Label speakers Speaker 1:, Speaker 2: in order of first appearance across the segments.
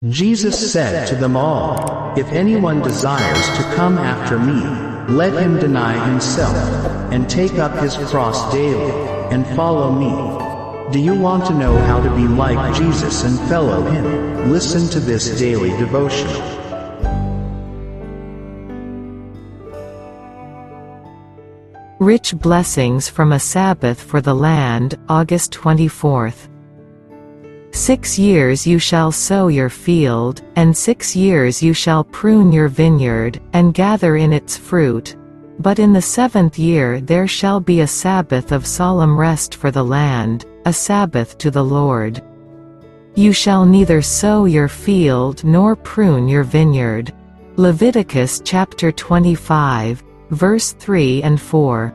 Speaker 1: Jesus said to them all, "If anyone desires to come after me, let him deny himself, and take up his cross daily, and follow me." Do you want to know how to be like Jesus and follow him? Listen to this daily devotional.
Speaker 2: Rich Blessings from a Sabbath for the Land, August 24th. 6 years you shall sow your field, and 6 years you shall prune your vineyard, and gather in its fruit. But in the 7th year there shall be a Sabbath of solemn rest for the land, a Sabbath to the Lord. You shall neither sow your field nor prune your vineyard. Leviticus chapter 25, verse 3 and 4.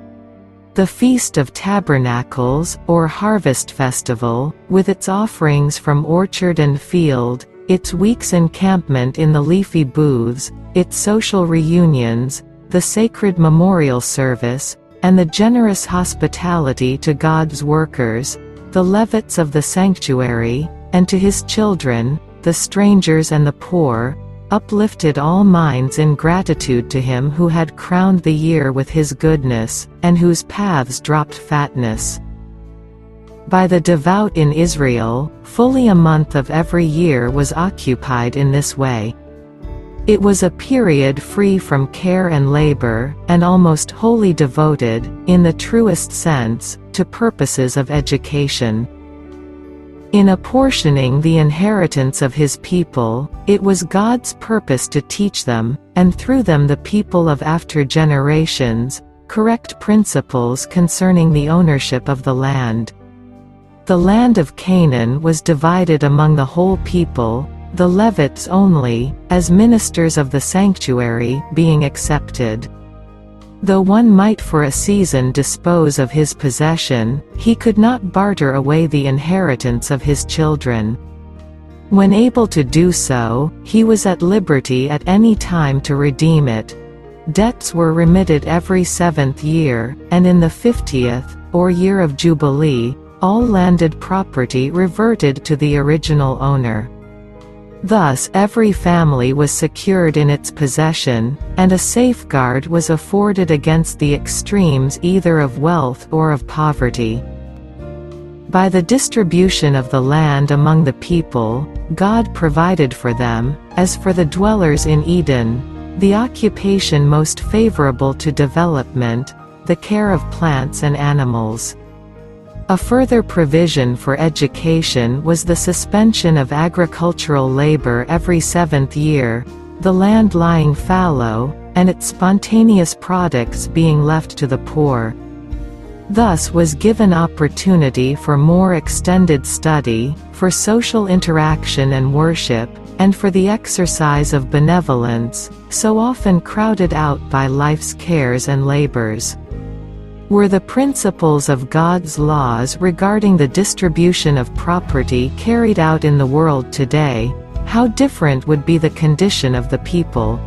Speaker 2: The Feast of Tabernacles, or Harvest Festival, with its offerings from orchard and field, its week's encampment in the leafy booths, its social reunions, the sacred memorial service, and the generous hospitality to God's workers, the Levites of the sanctuary, and to his children, the strangers and the poor, uplifted all minds in gratitude to him who had crowned the year with his goodness, and whose paths dropped fatness. By the devout in Israel, fully a month of every year was occupied in this way. It was a period free from care and labor, and almost wholly devoted, in the truest sense, to purposes of education. In apportioning the inheritance of his people, it was God's purpose to teach them, and through them the people of after generations, correct principles concerning the ownership of the land. The land of Canaan was divided among the whole people, the Levites only, as ministers of the sanctuary, being excepted. Though one might for a season dispose of his possession, he could not barter away the inheritance of his children. When able to do so, he was at liberty at any time to redeem it. Debts were remitted every 7th year, and in the 50th, or year of Jubilee, all landed property reverted to the original owner. Thus every family was secured in its possession, and a safeguard was afforded against the extremes either of wealth or of poverty. By the distribution of the land among the people, God provided for them, as for the dwellers in Eden, the occupation most favorable to development, the care of plants and animals. A further provision for education was the suspension of agricultural labor every 7th year, the land lying fallow, and its spontaneous products being left to the poor. Thus was given opportunity for more extended study, for social interaction and worship, and for the exercise of benevolence, so often crowded out by life's cares and labors. Were the principles of God's laws regarding the distribution of property carried out in the world today, how different would be the condition of the people.